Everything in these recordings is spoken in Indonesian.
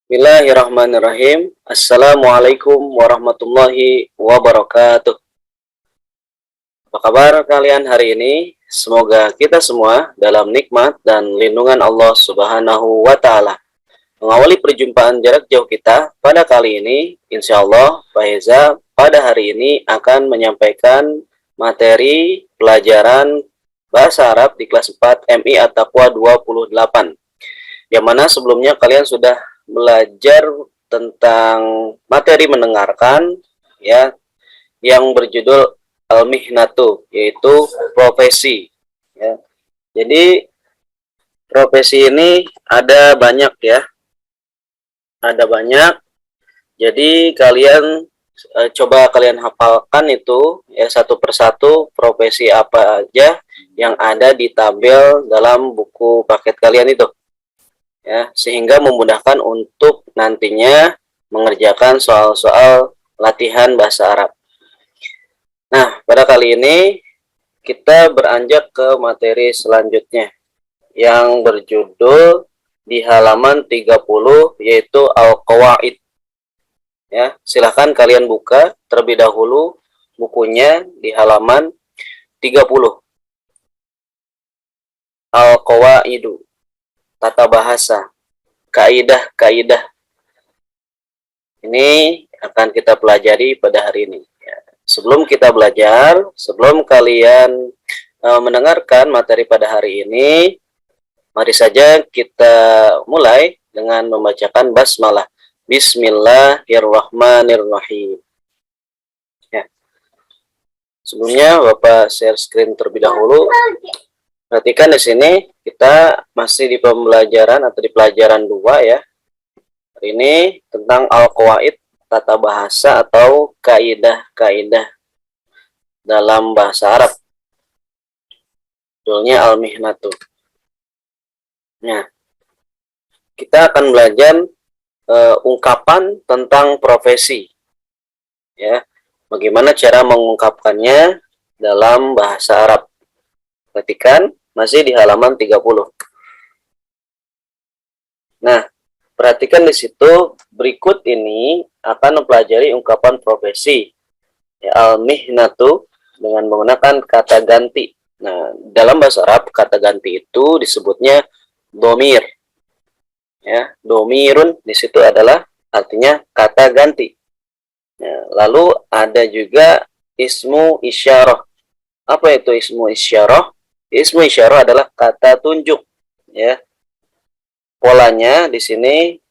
Bismillahirrahmanirrahim. Assalamualaikum warahmatullahi wabarakatuh. Apa kabar kalian hari ini? Semoga kita semua dalam nikmat dan lindungan Allah Subhanahu wa Ta'ala. Mengawali perjumpaan jarak jauh kita pada kali ini, insya Allah Pak Heza pada hari ini akan menyampaikan materi pelajaran Bahasa Arab di kelas 4 MI At-Taqwa 28. Yang mana sebelumnya kalian sudah belajar tentang materi mendengarkan ya yang berjudul Al-Mihnatu, yaitu profesi ya. Jadi profesi ini ada banyak ya. Ada banyak. Jadi kalian coba kalian hafalkan itu ya satu persatu profesi apa aja yang ada di tabel dalam buku paket kalian itu. Ya, sehingga memudahkan untuk nantinya mengerjakan soal-soal latihan bahasa Arab. Nah, pada kali ini kita beranjak ke materi selanjutnya yang berjudul di halaman 30 yaitu Al-Qawaid. Ya, silahkan kalian buka terlebih dahulu bukunya di halaman 30. Al-Qawaidu, tata bahasa, kaidah-kaidah. Ini akan kita pelajari pada hari ini. Sebelum kita belajar, sebelum kalian mendengarkan materi pada hari ini, mari saja kita mulai dengan membacakan basmalah. Bismillahirrahmanirrahim. Ya. Sebelumnya Bapak share screen terlebih dahulu. Perhatikan di sini kita masih di pembelajaran atau di pelajaran 2 ya. Ini tentang al-qawaid, tata bahasa atau kaidah-kaidah dalam bahasa Arab. Judulnya Al-Mihnatu. Nah, kita akan belajar ungkapan tentang profesi. Ya, bagaimana cara mengungkapkannya dalam bahasa Arab. Perhatikan masih di halaman 30. Nah, perhatikan di situ berikut ini akan mempelajari ungkapan profesi. Ya, al-mihnatu dengan menggunakan kata ganti. Nah, dalam bahasa Arab kata ganti itu disebutnya domir. Ya, domirun di situ adalah artinya kata ganti. Ya, lalu ada juga ismu isyarah. Apa itu ismu isyarah? Ismu isyarah adalah kata tunjuk. Ya, polanya di sini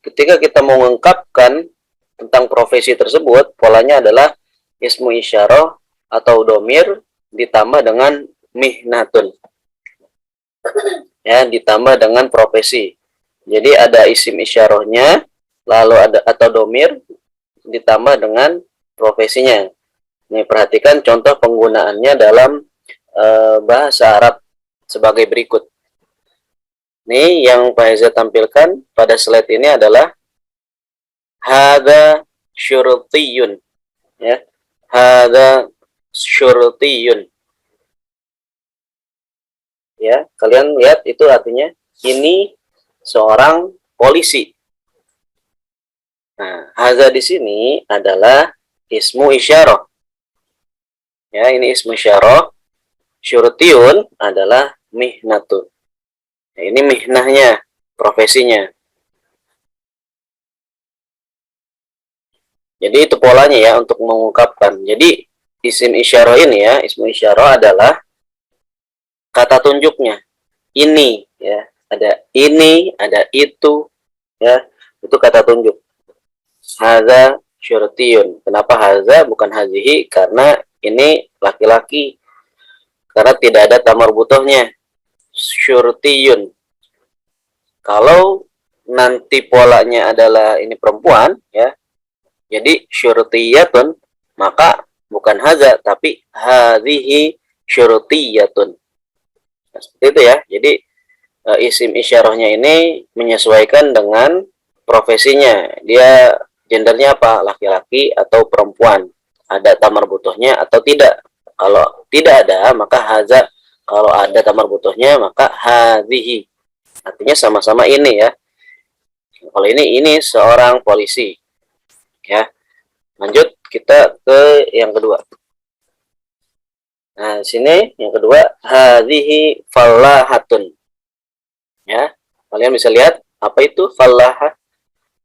ketika kita mengungkapkan tentang profesi tersebut, polanya adalah ismu isyarah atau domir ditambah dengan mihnatun. Ya, ditambah dengan profesi. Jadi ada isim isyarahnya, lalu ada atau domir ditambah dengan profesinya. Nih, perhatikan contoh penggunaannya dalam bahasa Arab sebagai berikut. Nih yang Pak Heza tampilkan pada slide ini adalah hadza syurtiyun. Ya, hadza syurtiyun. Ya, kalian lihat itu artinya ini seorang polisi. Nah, hadza di sini adalah ismu isyarah. Ya, ini ismu isyarah. Syurtiyun adalah mihnatun. Nah, ini mihnahnya, profesinya. Jadi itu polanya ya untuk mengungkapkan. Jadi isim isyarah ini ya, ismu isyarah adalah kata tunjuknya. Ini ya, ada ini, ada itu ya, itu kata tunjuk. Hadza syurtiyun. Kenapa hadza bukan hazihi? Karena ini laki-laki. Karena tidak ada tamar butuhnya. Syurtiyun. Kalau nanti polanya adalah ini perempuan ya, jadi syurtiyatun, maka bukan hadza tapi hadhihi syurtiyatun. Nah, seperti itu ya. Jadi isim isyarahnya ini menyesuaikan dengan profesinya. Dia gendernya apa? Laki-laki atau perempuan. Ada tamar butuhnya atau tidak. Kalau tidak ada, maka hadza. Kalau ada tamar butuhnya, maka hadhihi. Artinya sama-sama ini ya. Kalau ini seorang polisi, ya. Lanjut kita ke yang kedua. Nah, sini yang kedua, hadhihi fallahatun. Ya, kalian bisa lihat apa itu fallaha?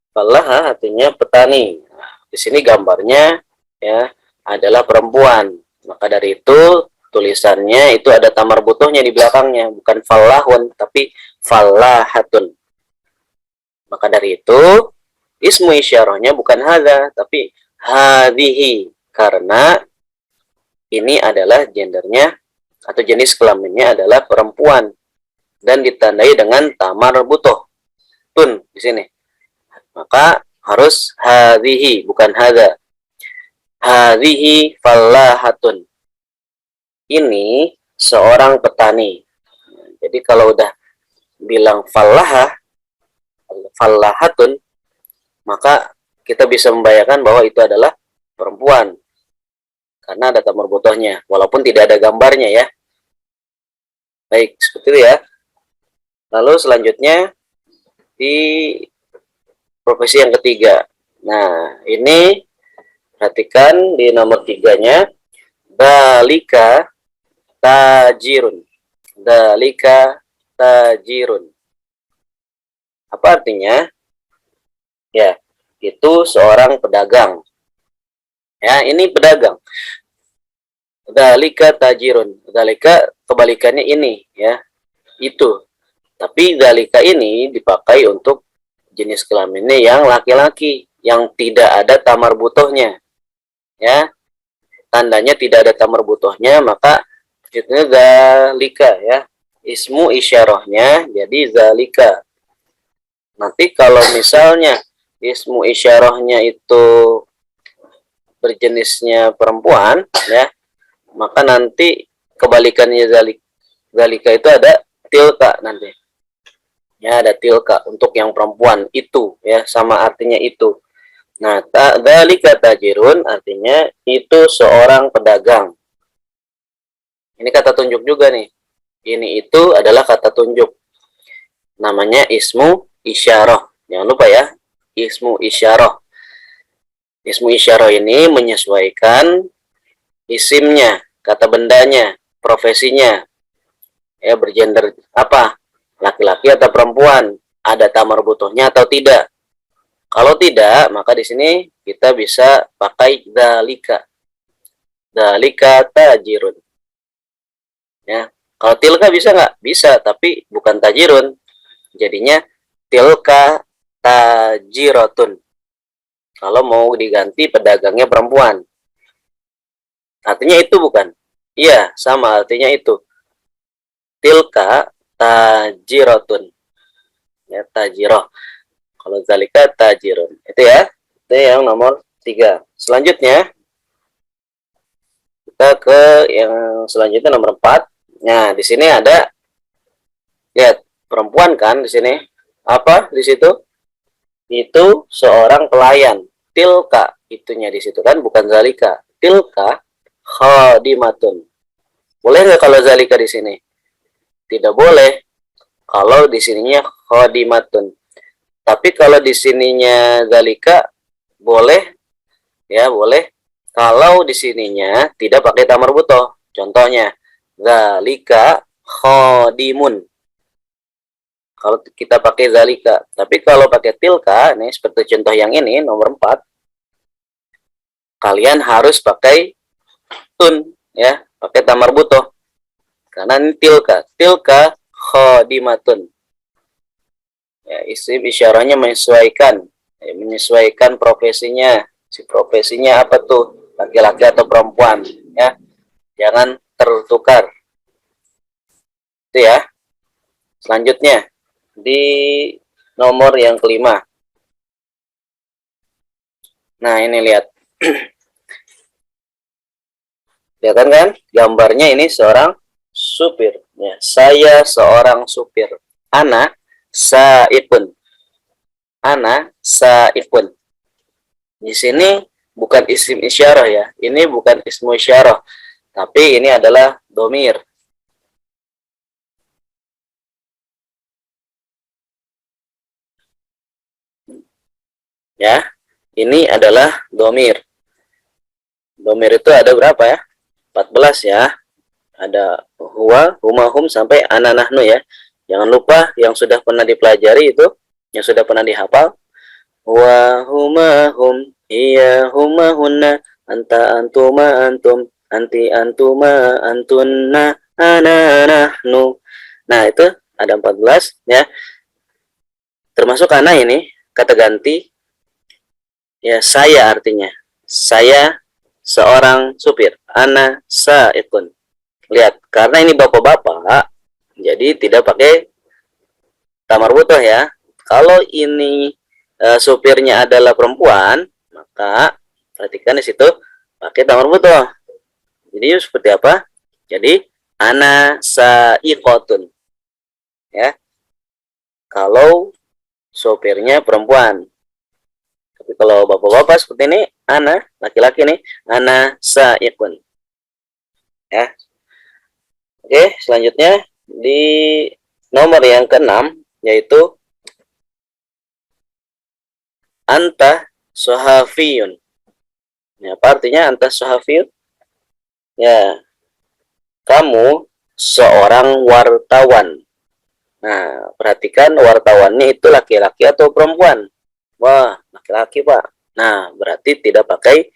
Fallaha artinya petani. Nah, di sini gambarnya ya adalah perempuan. Maka dari itu tulisannya itu ada tamar butuhnya di belakangnya, bukan fallahun tapi fallahatun. Maka dari itu ismu isyarahnya bukan hadza tapi hadhihi, karena ini adalah gendernya atau jenis kelaminnya adalah perempuan dan ditandai dengan tamar butuh tun di sini. Maka harus hadhihi bukan hadza. Hadhihi fallahatun. Ini seorang petani. Jadi kalau udah bilang fallahatun, maka kita bisa membayangkan bahwa itu adalah perempuan karena ada tamar butuhnya, walaupun tidak ada gambarnya ya. Baik, seperti itu ya. Lalu selanjutnya di profesi yang ketiga. Nah, ini perhatikan di nomor 3-nya, dalika tajirun. Dalika tajirun. Apa artinya? Ya, itu seorang pedagang. Ya, ini pedagang. Dalika tajirun. Dalika kebalikannya ini ya. Itu. Tapi dalika ini dipakai untuk jenis kelaminnya yang laki-laki, yang tidak ada tamar butuhnya. Ya. Tandanya tidak ada tamar butuhnya, maka itu zalika ya. Ismu isyarahnya jadi zalika. Nanti kalau misalnya ismu isyarahnya itu berjenisnya perempuan ya, maka nanti kebalikannya zalika itu ada tilka nanti. Ya, ada tilka untuk yang perempuan itu ya, sama artinya itu. Nah, dzalika tajirun artinya itu seorang pedagang. Ini kata tunjuk juga nih. Ini itu adalah kata tunjuk. Namanya ismu isyarah. Jangan lupa ya, ismu isyarah. Ismu isyarah ini menyesuaikan isimnya, kata bendanya, profesinya. Ya, bergender apa? Laki-laki atau perempuan? Ada tamar butuhnya atau tidak? Kalau tidak, maka di sini kita bisa pakai dalika. Dalika tajirun. Ya, kalau tilka bisa nggak? Bisa, tapi bukan tajirun. Jadinya tilka tajirotun. Kalau mau diganti pedagangnya perempuan. Artinya itu bukan? Iya, sama artinya itu. Tilka tajirotun. Ya, tajiroh. Kalau zalika tajirun. Itu ya. Itu yang nomor 3. Selanjutnya kita ke yang selanjutnya nomor 4. Nah, di sini ada lihat perempuan kan di sini. Apa di situ? Itu seorang pelayan. Tilka itunya di situ kan bukan zalika. Tilka khadimatun. Boleh nggak kalau zalika di sini? Tidak boleh. Kalau di sininya khadimatun. Tapi kalau di sininya zalika boleh ya, boleh. Kalau di sininya tidak pakai tamar butoh. Contohnya zalika khadimun. Kalau kita pakai zalika. Tapi kalau pakai tilka, nih seperti contoh yang ini, nomor 4, kalian harus pakai tun, ya, pakai tamar butoh. Karena ini tilka. Tilka khodimatun. Ya, isim isyarahnya menyesuaikan. Ya, menyesuaikan profesinya. Si profesinya apa tuh? Laki-laki atau perempuan. Ya, jangan tertukar. Itu ya. Selanjutnya di nomor yang kelima. Nah, ini lihat. Lihat kan? Gambarnya ini seorang supir. Ya, saya seorang supir. Ana saipun. Ana saipun. Di sini bukan isim isyarah ya. Ini bukan ismu isyarah. Tapi ini adalah domir. ya. Ini adalah domir. Domir itu ada berapa ya? 14 ya. Ada huwa, huma, hum sampai ana, nahnu ya. Jangan lupa yang sudah pernah dipelajari itu, yang sudah pernah dihafal. Huwa, huma, hum, iya, huma, hunna, anta, antuma, antum, anti, antuma, antunna, ana, nahnu. Nah, itu ada 14 ya. Termasuk ana ini kata ganti ya, saya artinya. Saya seorang supir. Ana sa'iqun. Lihat, karena ini bapak-bapak, jadi tidak pakai tamar butuh ya. Kalau ini supirnya adalah perempuan, maka perhatikan di situ pakai tamar butuh. Jadi seperti apa? Jadi ana sa'iqatun. Ya. Kalau sopirnya perempuan. Tapi kalau bapak-bapak seperti ini, ana, laki-laki nih, ana sa'iqun. Ya. Oke, selanjutnya di nomor yang ke-6, yaitu anta sohafiyun. Ya, apa artinya anta sohafiyun? Ya, kamu seorang wartawan. Nah, perhatikan wartawannya itu laki-laki atau perempuan. Wah, laki-laki Pak. Nah, berarti tidak pakai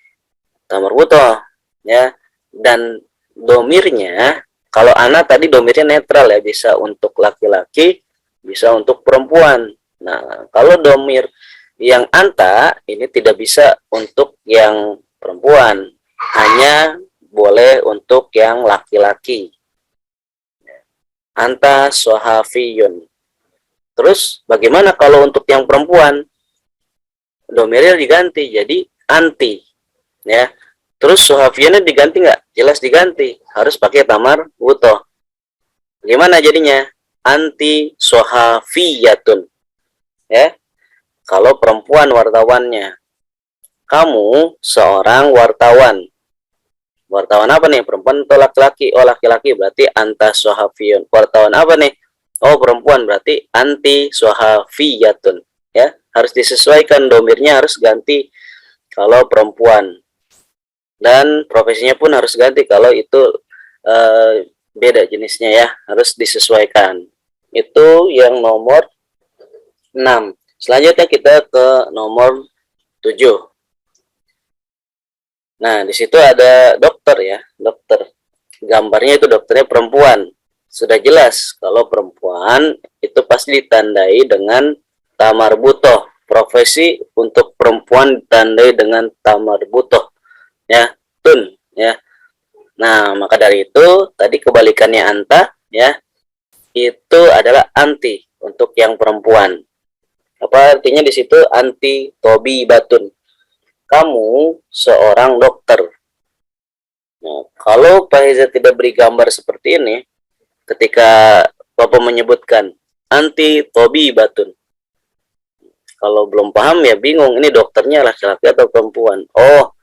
tamar butoh. Ya, dan domirnya, kalau anak tadi domirnya netral ya, bisa untuk laki-laki, bisa untuk perempuan. Nah, kalau domir yang anta, ini tidak bisa untuk yang perempuan. Hanya boleh untuk yang laki-laki. Anta sohafiyun. Terus bagaimana kalau untuk yang perempuan? Domirnya diganti jadi anti, ya. Terus sohafiyunnya diganti nggak? Jelas diganti. Harus pakai tamar butoh. Bagaimana jadinya? Anti sohafiyatun, ya. Kalau perempuan wartawannya, kamu seorang wartawan. Wartawan apa nih? Perempuan atau laki-laki? Oh, laki-laki berarti anta sohafiyun. Wartawan apa nih? Oh, perempuan berarti anti sohafiyatun. Ya, harus disesuaikan, domirnya harus ganti kalau perempuan. Dan profesinya pun harus ganti kalau itu beda jenisnya ya, harus disesuaikan. Itu yang nomor 6. Selanjutnya kita ke nomor 7. Nah, di situ ada dokter ya, dokter. Gambarnya itu dokternya perempuan. Sudah jelas kalau perempuan itu pasti ditandai dengan tamar butoh. Profesi untuk perempuan ditandai dengan tamar butoh. Ya, tun ya. Nah, maka dari itu tadi kebalikannya anta ya. Itu adalah anti untuk yang perempuan. Apa artinya di situ? Anti tobi batun. Kamu seorang dokter. Nah, kalau Pak Heza tidak beri gambar seperti ini, ketika Bapak menyebutkan anti tobi batun, kalau belum paham ya bingung, ini dokternya laki-laki atau perempuan. Oh,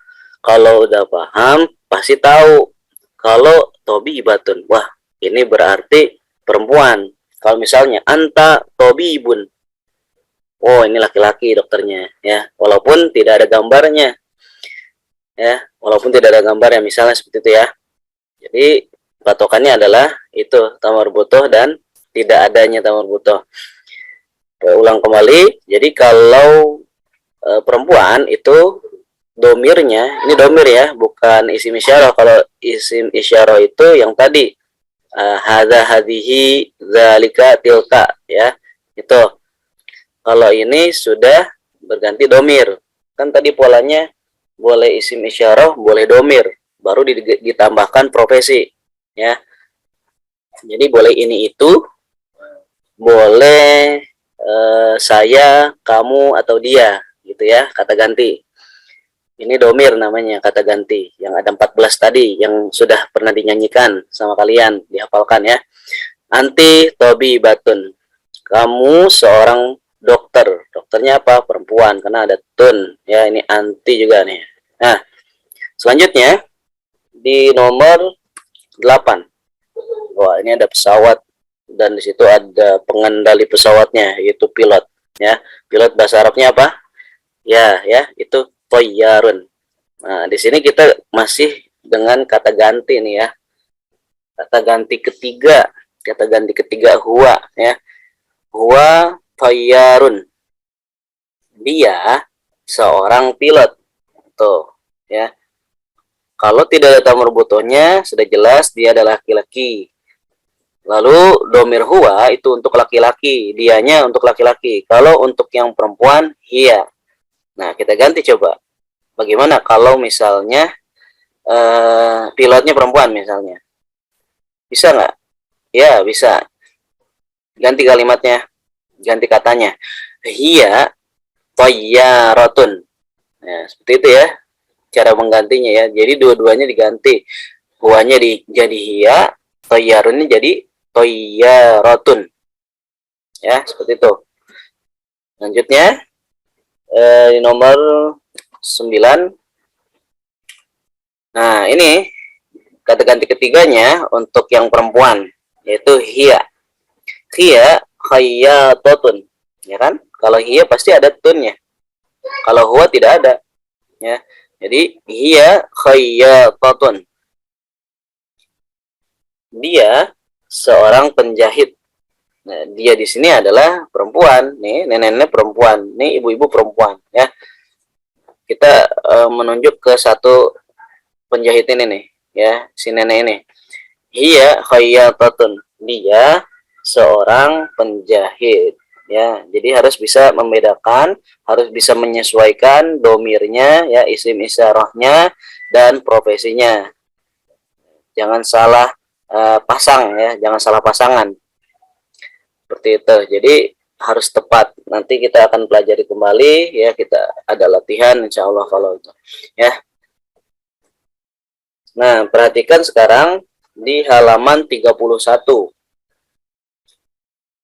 kalau udah paham pasti tahu kalau tobi batun, wah ini berarti perempuan. Kalau misalnya anta tobi ibun, oh ini laki-laki dokternya ya, walaupun tidak ada gambarnya ya, walaupun tidak ada gambarnya, misalnya seperti itu ya. Jadi patokannya adalah itu tamar butoh dan tidak adanya tamar butoh. Ulang kembali, jadi kalau perempuan itu domirnya, ini domir ya, bukan isim isyarah. Kalau isim isyarah itu yang tadi hadza hadihi zalika tilka ya, itu. Kalau ini sudah berganti domir. Kan tadi polanya boleh isim isyarah, boleh domir, baru ditambahkan profesi ya. Jadi boleh ini itu, boleh saya, kamu atau dia gitu ya, kata ganti. Ini domir namanya, kata ganti. Yang ada 14 tadi yang sudah pernah dinyanyikan sama kalian, dihafalkan ya. Anti tobi batun. Kamu seorang dokter. Dokternya apa? Perempuan, karena ada tun ya, ini anti juga nih. Nah, selanjutnya di nomor 8. Wah, ini ada pesawat dan di situ ada pengendali pesawatnya, yaitu pilot ya. Pilot bahasa Arabnya apa? Ya, itu toyarun. Nah, di sini kita masih dengan kata ganti nih ya. Kata ganti ketiga huwa ya. Huwa toyarun. Dia seorang pilot. Tuh, ya. Kalau tidak ada tamar butuhnya, sudah jelas dia adalah laki-laki. Lalu domir huwa itu untuk laki-laki, dianya untuk laki-laki. Kalau untuk yang perempuan, hiya. Nah, kita ganti coba. Bagaimana kalau misalnya pilotnya perempuan misalnya? Bisa nggak? Ya, bisa. Ganti kalimatnya, ganti katanya. Hiya toyarotun. Nah, seperti itu ya cara menggantinya ya. Jadi dua-duanya diganti. Huwanya jadi hiya, toyarunnya jadi toyarotun. Ya, seperti itu. Selanjutnya di nomor 9. Nah, ini kata ganti ketiganya untuk yang perempuan, yaitu hiya. Hiya khayatotun. Ya kan? Kalau hiya pasti ada tunnya. Kalau huwa tidak ada. Ya. Jadi hiya khayatotun. Dia seorang penjahit. Nah, dia di sini adalah perempuan. Nih, nenek-nenek perempuan. Nih, ibu-ibu perempuan. Ya. Kita menunjuk ke satu penjahit ini nih, ya, si nenek ini. Hiya khayyatatun. Dia seorang penjahit, ya. Jadi harus bisa membedakan, harus bisa menyesuaikan domirnya, ya, isim isyarahnya dan profesinya. Jangan salah pasang, ya, jangan salah pasangan. Seperti itu. Jadi harus tepat. Nanti kita akan pelajari kembali, ya, kita ada latihan insya Allah kalau itu, ya. Nah, perhatikan sekarang di halaman 31.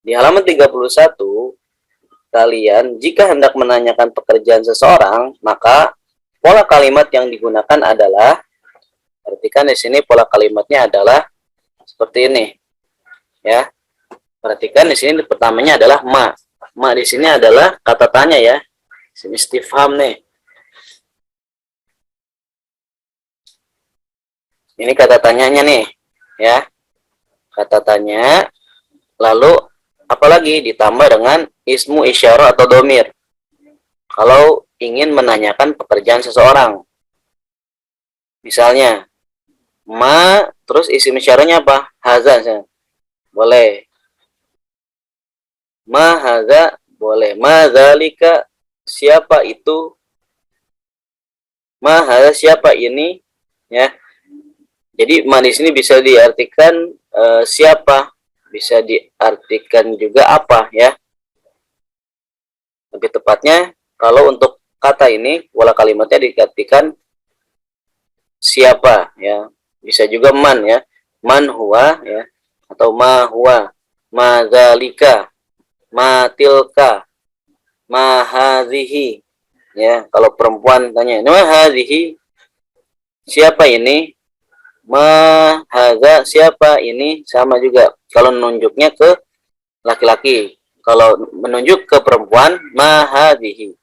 Di halaman 31, kalian jika hendak menanyakan pekerjaan seseorang, maka pola kalimat yang digunakan adalah, perhatikan di sini pola kalimatnya adalah seperti ini. Ya. Perhatikan di sini pertamanya adalah ma. Ma di sini adalah kata tanya ya. Sini istifham nih. Ini kata tanyanya nih, ya. Kata tanya, lalu apalagi ditambah dengan ismu isyarah atau domir. Kalau ingin menanyakan pekerjaan seseorang. Misalnya, ma, terus isim isyarahnya apa? Haza. Boleh. Ma haza, boleh. Ma zalika, siapa itu? Ma haza, siapa ini? Ya. Jadi ma di sini bisa diartikan siapa, bisa diartikan juga apa ya. Lebih tepatnya kalau untuk kata ini pola kalimatnya diartikan siapa ya. Bisa juga man ya. Man huwa ya, atau ma huwa, ma zalika, ma tilka, ma hadhihi ya. Kalau perempuan tanya, "Ma hadhihi?" Siapa ini? Mahaza, siapa ini, sama juga kalau menunjuknya ke laki-laki. Kalau menunjuk ke perempuan, mahadihi.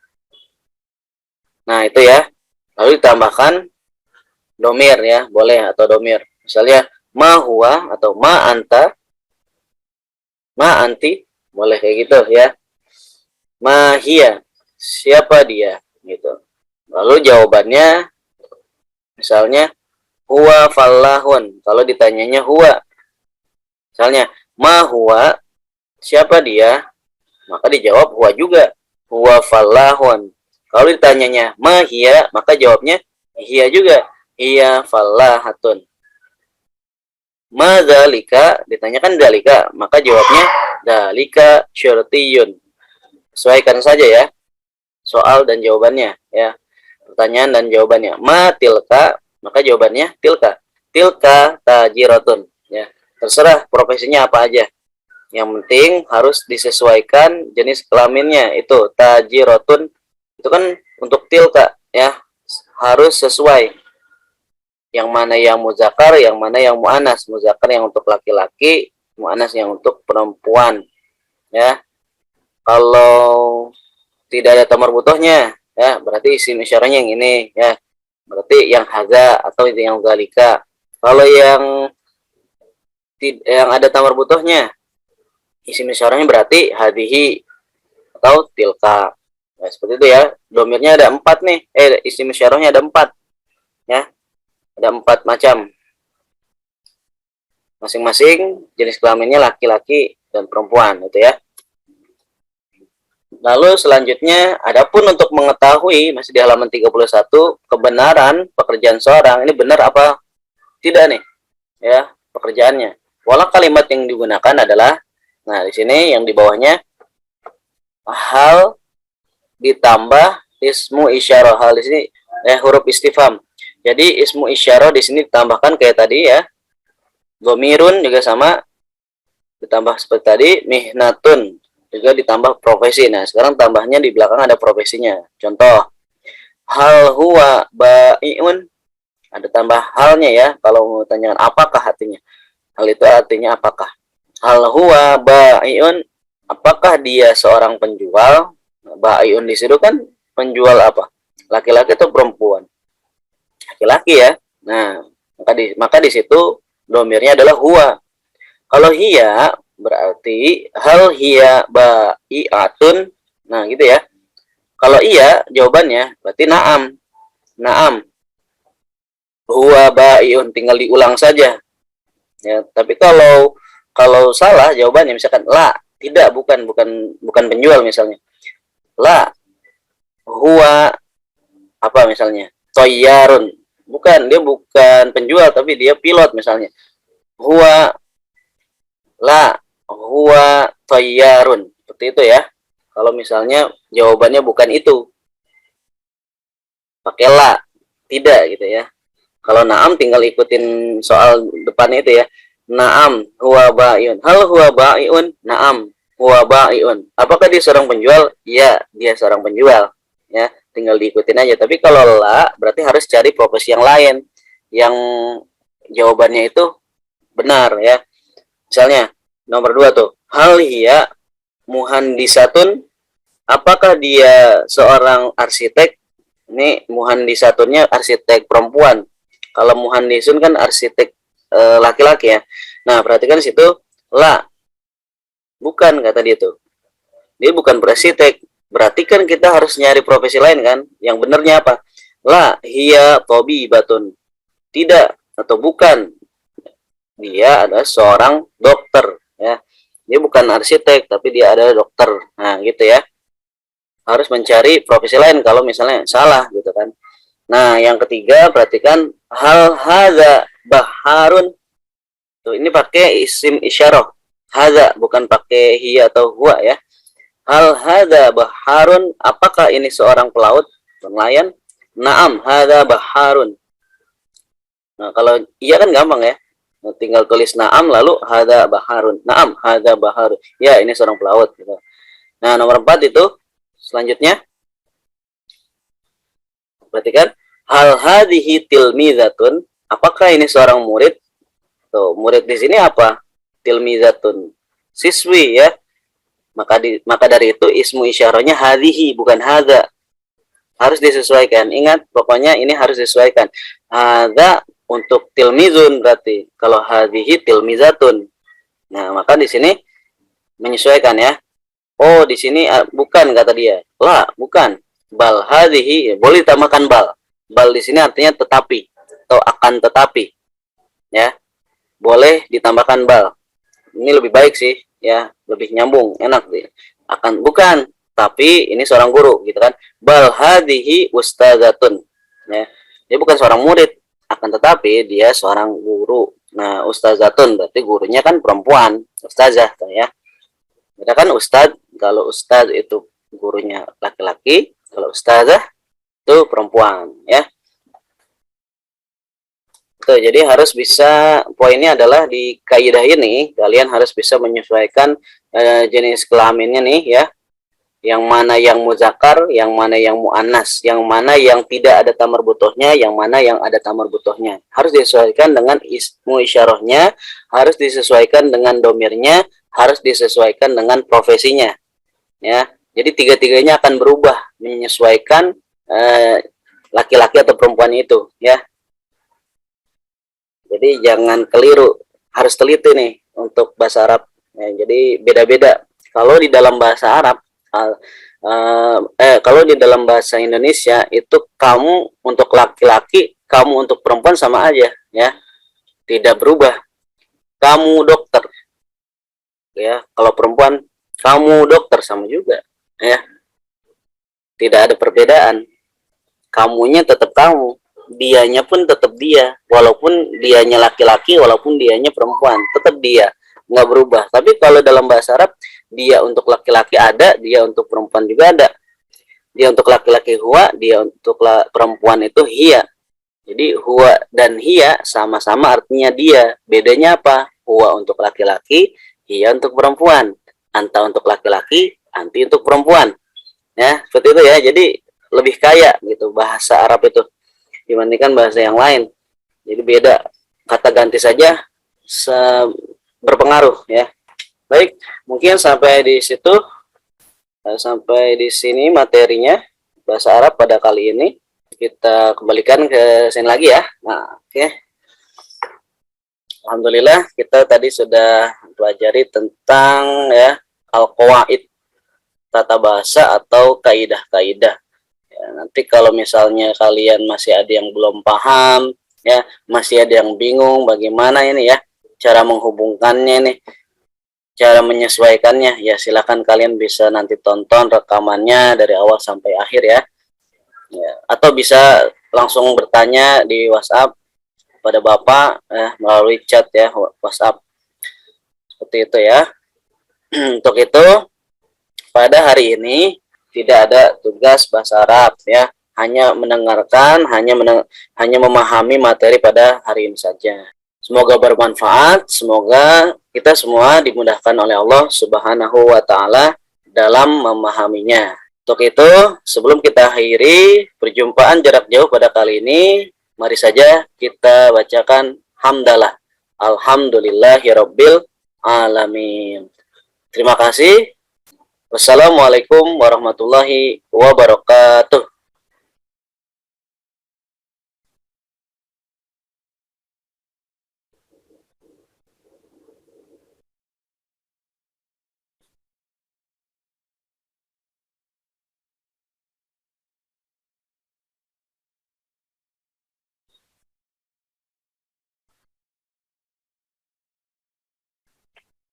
Nah, itu ya. Lalu ditambahkan domir ya, boleh, atau domir. Misalnya ma huwa atau ma anta, ma anti, boleh kayak gitu ya. Ma hiya, siapa dia gitu. Lalu jawabannya misalnya huwa fallahun. Kalau ditanyanya huwa, misalnya ma huwa, siapa dia? Maka dijawab huwa juga. Huwa fallahun. Kalau ditanyanya ma hiya, maka jawabnya hiya juga. Hiya fallahatun. Ma dzalika, ditanyakan dzalika, maka jawabnya dzalika syartiyun. Sesuaikan saja ya soal dan jawabannya ya. Pertanyaan dan jawabannya. Ma tilka, maka jawabannya tilka. Tilka tajiratun ya. Terserah profesinya apa aja. Yang penting harus disesuaikan jenis kelaminnya. Itu tajirotun, itu kan untuk tilka ya, harus sesuai. Yang mana yang muzakkar, yang mana yang muannas. Muzakkar yang untuk laki-laki, muannas yang untuk perempuan ya. Kalau tidak ada tamar butuhnya, ya berarti isim isyarahnya yang ini ya, berarti yang hadza atau yang zalika. Kalau yang ada tamar butuhnya, isim isyarahnya berarti hadihi atau tilka. Nah, seperti itu ya. Domirnya ada 4 nih. Isim isyarahnya ada 4 ya. Ada 4 macam. Masing-masing jenis kelaminnya laki-laki dan perempuan itu ya. Lalu selanjutnya, adapun untuk mengetahui masih di halaman 31 kebenaran pekerjaan seorang, ini benar apa tidak nih? Ya, pekerjaannya. Pola kalimat yang digunakan adalah, nah di sini yang di bawahnya hal ditambah ismu isyarah. Hal di sini huruf istifham. Jadi ismu isyarah di sini ditambahkan kayak tadi ya. Domirun juga sama ditambah seperti tadi, mihnatun juga ditambah profesi. Nah, sekarang tambahnya di belakang ada profesinya. Contoh, hal huwa ba'iun, ada tambah halnya ya. Kalau mau tanyakan apakah artinya, hal itu artinya apakah. Hal huwa ba'iun, apakah dia seorang penjual? Ba'iun di situ kan penjual apa? Laki-laki atau perempuan? Laki-laki ya. Nah, maka di situ domirnya adalah huwa. Kalau hiya berarti hal hiya ba'iatun. Nah, gitu ya. Kalau iya jawabannya berarti na'am. Na'am. Huwa ba'iun, tinggal diulang saja. Ya, tapi kalau salah jawabannya misalkan la, tidak, bukan penjual misalnya. La huwa apa misalnya? Toyarun. Bukan, dia bukan penjual tapi dia pilot misalnya. Huwa la huwa tayyarun, seperti itu ya. Kalau misalnya jawabannya bukan itu, pakai la, tidak gitu ya. Kalau na'am tinggal ikutin soal depannya itu ya. Na'am huwa ba'iun. Hal huwa ba'iun? Na'am huwa ba'iun. Apakah dia seorang penjual? Iya, dia seorang penjual. Ya, tinggal diikutin aja. Tapi kalau la, berarti harus cari profesi yang lain yang jawabannya itu benar ya. Misalnya nomor 2 tuh, hal hiya muhandisatun, apakah dia seorang arsitek? Ini muhandisatunnya arsitek perempuan. Kalau muhandisun kan arsitek laki-laki ya. Nah, perhatikan situ la, bukan kata dia tuh. Dia bukan arsitek. Berarti kan kita harus nyari profesi lain kan? Yang benernya apa? La hiya tabibatun. Tidak atau bukan. Dia adalah seorang dokter ya. Dia bukan arsitek tapi dia adalah dokter. Nah, gitu ya. Harus mencari profesi lain kalau misalnya salah gitu kan. Nah, yang ketiga perhatikan hal hadza baharun. Tuh, ini pakai isim isyarah. Hadza, bukan pakai hiya atau huwa ya. Hal hadza baharun, apakah ini seorang pelaut, nelayan? Naam hadza baharun. Nah, kalau iya kan gampang ya. Tinggal tulis naam lalu hadza baharun. Naam hadza baharun. Ya, ini seorang pelaut gitu. Nah, nomor 4 itu selanjutnya. Perhatikan hal hadhihi tilmizatun, apakah ini seorang murid? Tuh, murid di sini apa? Tilmizatun, siswi ya. Maka dari itu ismu isyarahnya hadhihi bukan hadza. Harus disesuaikan. Ingat, pokoknya ini harus disesuaikan. Hadza untuk tilmizun berarti. Kalau hadhihi tilmizatun. Nah, maka di sini menyesuaikan ya. Oh, di sini bukan kata dia. La, bukan. Bal hadhihi, boleh ditambahkan bal. Bal di sini artinya tetapi atau akan tetapi. Ya. Boleh ditambahkan bal. Ini lebih baik sih, ya, lebih nyambung, enak sih. Akan bukan, tapi ini seorang guru gitu kan. Bal hadhihi ustazatun. Ya. Dia bukan seorang murid, akan tetapi dia seorang guru. Nah, ustazatun berarti gurunya kan perempuan, ustazah ya. Kita kan ustaz, kalau ustaz itu gurunya laki-laki, kalau ustazah itu perempuan ya. Tuh, jadi harus bisa, poinnya adalah di kaidah ini kalian harus bisa menyesuaikan jenis kelaminnya nih ya. Yang mana yang muzakkar, yang mana yang muannas, yang mana yang tidak ada tamar butuhnya, yang mana yang ada tamar butuhnya. Harus disesuaikan dengan ismu isyarahnya, harus disesuaikan dengan domirnya, harus disesuaikan dengan profesinya. Ya, jadi tiga-tiganya akan berubah menyesuaikan laki-laki atau perempuan itu ya. Jadi jangan keliru, harus teliti nih untuk bahasa Arab. Ya, jadi beda-beda. Kalau di dalam bahasa Arab, kalau di dalam bahasa Indonesia itu kamu untuk laki-laki, kamu untuk perempuan sama aja, ya, tidak berubah. Kamu dokter, ya. Kalau perempuan, kamu dokter sama juga, ya. Tidak ada perbedaan. Kamunya tetap kamu, dianya pun tetap dia, walaupun dianya laki-laki, walaupun dianya perempuan, tetap dia, nggak berubah. Tapi kalau dalam bahasa Arab, dia untuk laki-laki ada, dia untuk perempuan juga ada. Dia untuk laki-laki huwa, dia untuk perempuan itu hiya. Jadi huwa dan hiya sama-sama artinya dia. Bedanya apa? Huwa untuk laki-laki, hiya untuk perempuan. Anta untuk laki-laki, anti untuk perempuan. Ya, seperti itu ya. Jadi lebih kaya gitu bahasa Arab itu dibandingkan bahasa yang lain. Jadi beda, kata ganti saja berpengaruh ya. Baik, mungkin sampai di situ, sampai di sini materinya bahasa Arab pada kali ini. Kita kembalikan ke sini lagi ya. Nah, oke. Alhamdulillah kita tadi sudah pelajari tentang ya al-qawaid, tata bahasa atau kaidah-kaidah. Ya, nanti kalau misalnya kalian masih ada yang belum paham, ya masih ada yang bingung bagaimana ini ya cara menghubungkannya nih, cara menyesuaikannya, ya silakan kalian bisa nanti tonton rekamannya dari awal sampai akhir ya. Ya, atau bisa langsung bertanya di WhatsApp pada Bapak melalui chat ya WhatsApp. Seperti itu ya. Untuk itu pada hari ini tidak ada tugas bahasa Arab ya, hanya mendengarkan, hanya memahami materi pada hari ini saja. Semoga bermanfaat, semoga kita semua dimudahkan oleh Allah Subhanahu wa taala dalam memahaminya. Untuk itu, sebelum kita akhiri perjumpaan jarak jauh pada kali ini, mari saja kita bacakan hamdalah. Alhamdulillahirabbil alamin. Terima kasih. Wassalamualaikum warahmatullahi wabarakatuh.